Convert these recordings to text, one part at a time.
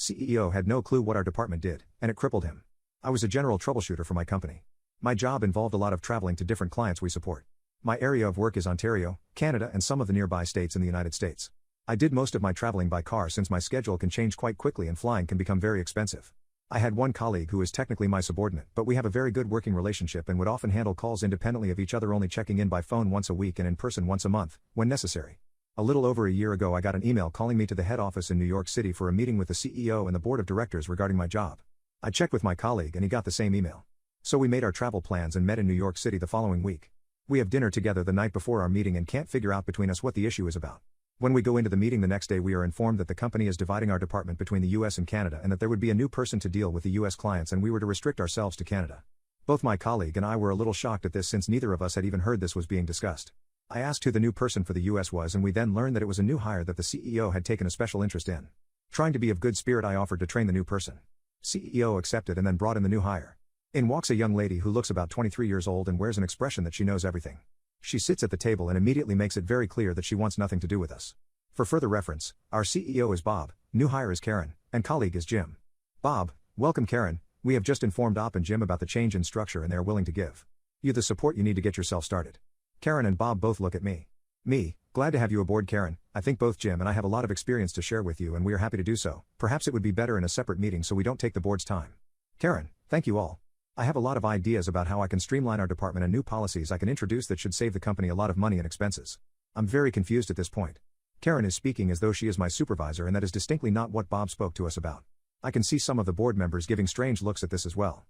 CEO had no clue what our department did, and it crippled him. I was a general troubleshooter for my company. My job involved a lot of traveling to different clients we support. My area of work is Ontario, Canada, and some of the nearby states in the United States. I did most of my traveling by car since my schedule can change quite quickly and flying can become very expensive. I had one colleague who is technically my subordinate, but we have a very good working relationship and would often handle calls independently of each other, only checking in by phone once a week and in person once a month, when necessary. A little over a year ago I got an email calling me to the head office in New York City for a meeting with the CEO and the board of directors regarding my job. I checked with my colleague and he got the same email. So we made our travel plans and met in New York City the following week. We have dinner together the night before our meeting and can't figure out between us what the issue is about. When we go into the meeting the next day we are informed that the company is dividing our department between the US and Canada and that there would be a new person to deal with the US clients and we were to restrict ourselves to Canada. Both my colleague and I were a little shocked at this since neither of us had even heard this was being discussed. I asked who the new person for the US was and we then learned that it was a new hire that the CEO had taken a special interest in. Trying to be of good spirit I offered to train the new person. CEO accepted and then brought in the new hire. In walks a young lady who looks about 23 years old and wears an expression that she knows everything. She sits at the table and immediately makes it very clear that she wants nothing to do with us. For further reference, our CEO is Bob, new hire is Karen, and colleague is Jim. Bob: Welcome Karen, we have just informed Op and Jim about the change in structure and they are willing to give you the support you need to get yourself started. Karen and Bob both look at me. Glad to have you aboard Karen, I think both Jim and I have a lot of experience to share with you and we are happy to do so, perhaps it would be better in a separate meeting so we don't take the board's time. Karen: Thank you all. I have a lot of ideas about how I can streamline our department and new policies I can introduce that should save the company a lot of money and expenses. I'm very confused at this point. Karen is speaking as though she is my supervisor and that is distinctly not what Bob spoke to us about. I can see some of the board members giving strange looks at this as well.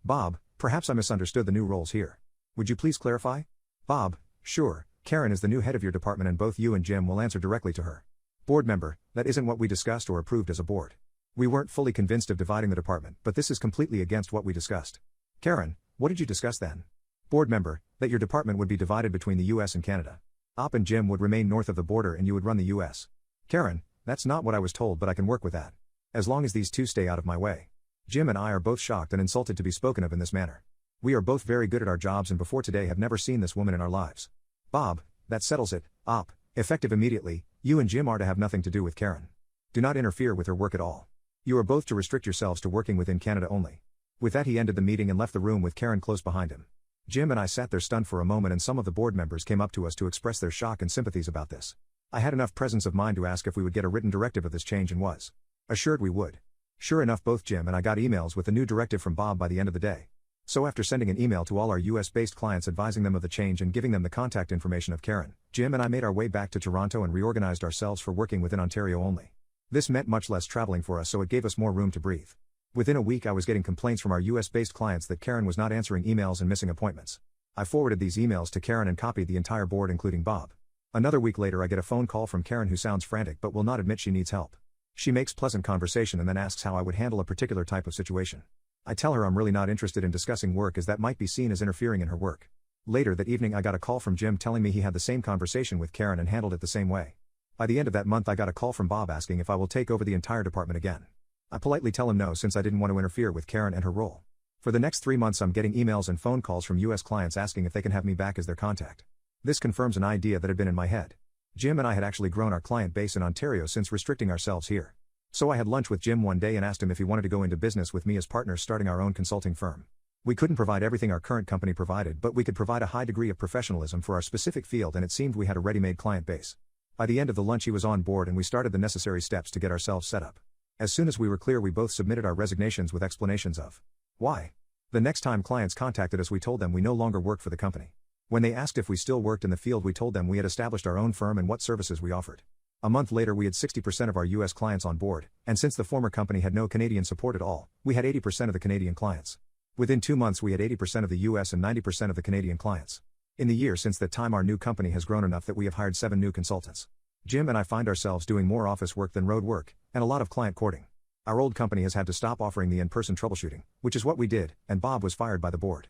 Bob: Perhaps I misunderstood the new roles here. Would you please clarify? Bob: Sure, Karen is the new head of your department and both you and Jim will answer directly to her. Board member: That isn't what we discussed or approved as a board. We weren't fully convinced of dividing the department, but this is completely against what we discussed. Karen: What did you discuss then? Board member: That your department would be divided between the US and Canada. Op and Jim would remain north of the border and you would run the US. Karen: That's not what I was told, but I can work with that. As long as these two stay out of my way. Jim and I are both shocked and insulted to be spoken of in this manner. We are both very good at our jobs and before today have never seen this woman in our lives. Bob: That settles it, Op. Effective immediately, you and Jim are to have nothing to do with Karen. Do not interfere with her work at all. You are both to restrict yourselves to working within Canada only. With that he ended the meeting and left the room with Karen close behind him. Jim and I sat there stunned for a moment and some of the board members came up to us to express their shock and sympathies about this. I had enough presence of mind to ask if we would get a written directive of this change and was assured we would. Sure enough, both Jim and I got emails with the new directive from Bob by the end of the day. So after sending an email to all our US-based clients advising them of the change and giving them the contact information of Karen, Jim and I made our way back to Toronto and reorganized ourselves for working within Ontario only. This meant much less traveling for us, so it gave us more room to breathe. Within a week I was getting complaints from our US-based clients that Karen was not answering emails and missing appointments. I forwarded these emails to Karen and copied the entire board including Bob. Another week later I get a phone call from Karen who sounds frantic but will not admit she needs help. She makes pleasant conversation and then asks how I would handle a particular type of situation. I tell her I'm really not interested in discussing work as that might be seen as interfering in her work. Later that evening I got a call from Jim telling me he had the same conversation with Karen and handled it the same way. By the end of that month I got a call from Bob asking if I will take over the entire department again. I politely tell him no since I didn't want to interfere with Karen and her role. For the next 3 months I'm getting emails and phone calls from US clients asking if they can have me back as their contact. This confirms an idea that had been in my head. Jim and I had actually grown our client base in Ontario since restricting ourselves here. So I had lunch with Jim one day and asked him if he wanted to go into business with me as partners starting our own consulting firm. We couldn't provide everything our current company provided, but we could provide a high degree of professionalism for our specific field and it seemed we had a ready-made client base. By the end of the lunch he was on board and we started the necessary steps to get ourselves set up. As soon as we were clear we both submitted our resignations with explanations of why. The next time clients contacted us we told them we no longer worked for the company. When they asked if we still worked in the field we told them we had established our own firm and what services we offered. A month later we had 60% of our US clients on board, and since the former company had no Canadian support at all, we had 80% of the Canadian clients. Within 2 months we had 80% of the US and 90% of the Canadian clients. In the year since that time our new company has grown enough that we have hired 7 new consultants. Jim and I find ourselves doing more office work than road work, and a lot of client courting. Our old company has had to stop offering the in-person troubleshooting, which is what we did, and Bob was fired by the board.